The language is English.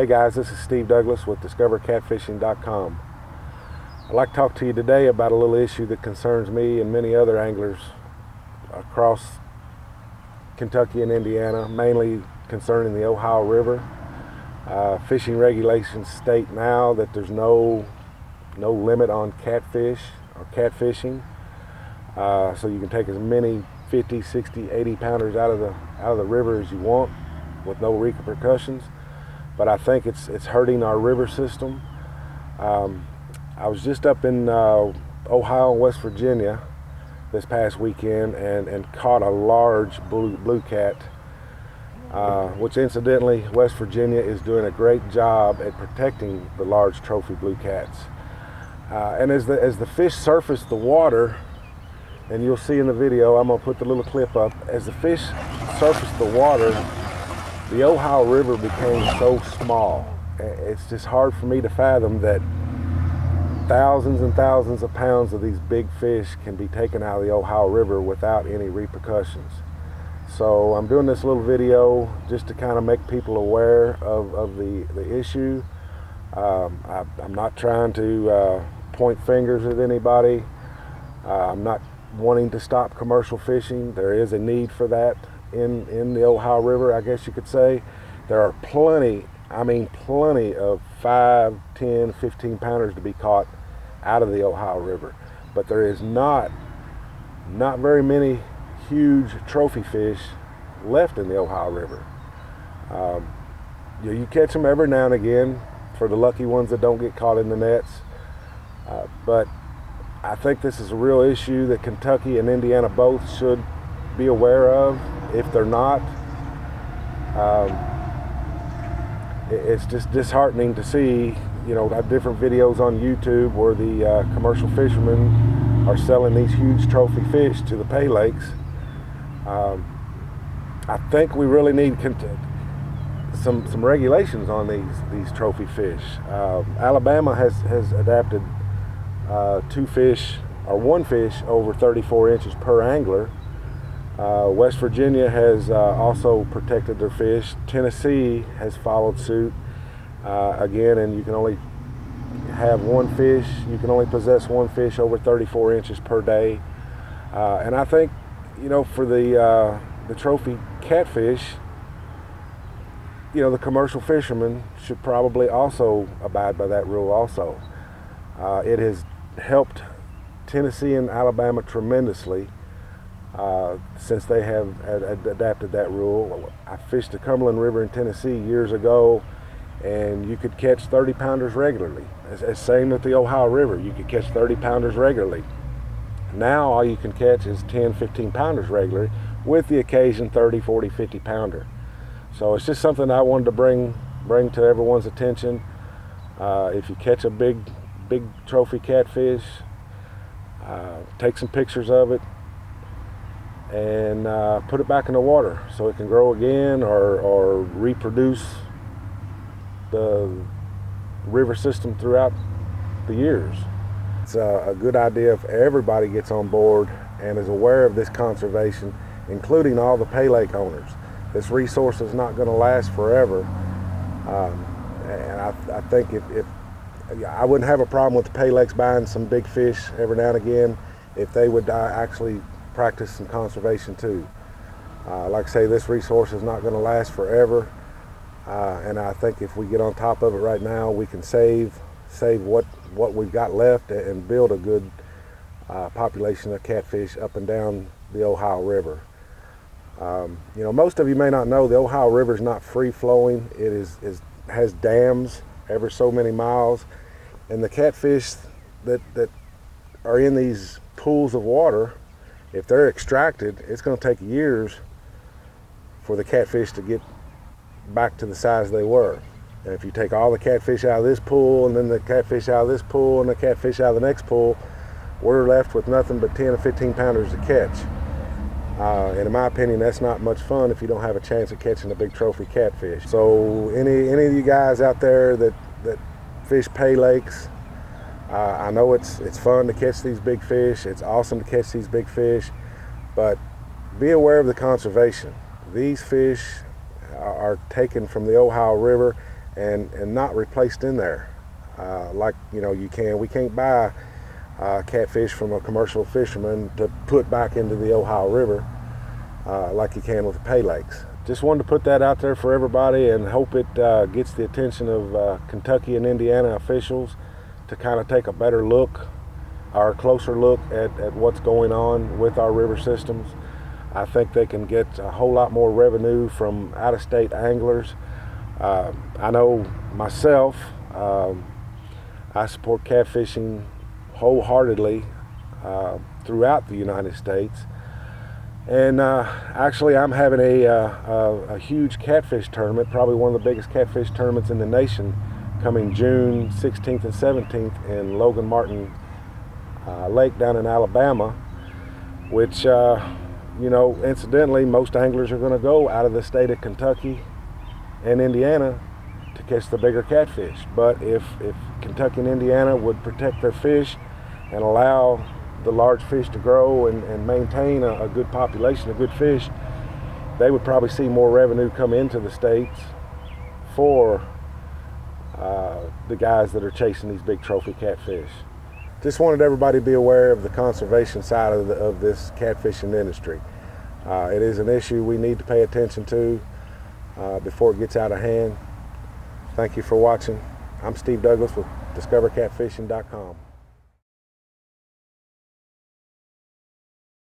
Hey guys, this is Steve Douglas with DiscoverCatfishing.com. I'd like to talk to you today about a little issue that concerns me and many other anglers across Kentucky and Indiana, mainly concerning the Ohio River. Fishing regulations state now that there's no limit on catfish or catfishing, so you can take as many 50, 60, 80 pounders out of the river as you want with no repercussions. But I think it's hurting our river system. I was just up in Ohio and West Virginia this past weekend and caught a large blue cat, which incidentally West Virginia is doing a great job at protecting the large trophy blue cats. And as the fish surfaced the water, and you'll see in the video, I'm gonna put the little clip up, as the fish surfaced the water, the Ohio River became so small. It's just hard for me to fathom that thousands and thousands of pounds of these big fish can be taken out of the Ohio River without any repercussions. So I'm doing this little video just to kind of make people aware of the issue. I'm not trying to point fingers at anybody. I'm not wanting to stop commercial fishing. There is a need for that in the Ohio River, I guess you could say. There are plenty of 5, 10, 15 pounders to be caught out of the Ohio River, but there is not very many huge trophy fish left in the Ohio River. You catch them every now and again for the lucky ones that don't get caught in the nets, but I think this is a real issue that Kentucky and Indiana both should be aware of. If they're not, it's just disheartening to see, different videos on YouTube where the commercial fishermen are selling these huge trophy fish to the pay lakes. I think we really need some regulations on these trophy fish. Alabama has adapted one fish over 34 inches per angler. West Virginia has also protected their fish. Tennessee has followed suit again, and you can only have one fish. You can only possess one fish over 34 inches per day. And I think, for the trophy catfish, the commercial fishermen should probably also abide by that rule also. It has helped Tennessee and Alabama tremendously since they have adapted that rule. I fished the Cumberland River in Tennessee years ago, and you could catch 30 pounders regularly. Same with the Ohio River, you could catch 30 pounders regularly. Now all you can catch is 10, 15 pounders regularly, with the occasion 30, 40, 50 pounder. So it's just something I wanted to bring to everyone's attention. If you catch a big trophy catfish, take some pictures of it and put it back in the water so it can grow again or reproduce the river system throughout the years. It's a good idea if everybody gets on board and is aware of this conservation, including all the pay lake owners. This resource is not going to last forever, and I think if I wouldn't have a problem with the pay lakes buying some big fish every now and again if they would actually practice some conservation too. Like I say, this resource is not going to last forever, and I think if we get on top of it right now, we can save what we've got left and build a good population of catfish up and down the Ohio River. Most of you may not know the Ohio River is not free flowing. It has dams every so many miles, and the catfish that are in these pools of water, if they're extracted, it's going to take years for the catfish to get back to the size they were. And if you take all the catfish out of this pool, and then the catfish out of this pool, and the catfish out of the next pool, we're left with nothing but 10 or 15 pounders to catch. And in my opinion, that's not much fun if you don't have a chance of catching a big trophy catfish. So any of you guys out there that fish pay lakes, I know it's fun to catch these big fish. It's awesome to catch these big fish, but be aware of the conservation. These fish are taken from the Ohio River. and not replaced in there like we can't buy catfish from a commercial fisherman to put back into the Ohio River like you can with the pay lakes. Just wanted to put that out there for everybody and hope it gets the attention of Kentucky and Indiana officials to kind of take a better look or a closer look at what's going on with our river systems. I think they can get a whole lot more revenue from out-of-state anglers. I know myself, I support catfishing wholeheartedly throughout the United States. And actually I'm having a huge catfish tournament, probably one of the biggest catfish tournaments in the nation, coming June 16th and 17th in Logan Martin Lake down in Alabama, which incidentally most anglers are going to go out of the state of Kentucky and Indiana to catch the bigger catfish. But if Kentucky and Indiana would protect their fish and allow the large fish to grow and maintain a good population of good fish, they would probably see more revenue come into the states for the guys that are chasing these big trophy catfish. Just wanted everybody to be aware of the conservation side of this catfishing industry. It is an issue we need to pay attention to before it gets out of hand. Thank you for watching. I'm Steve Douglas with DiscoverCatfishing.com.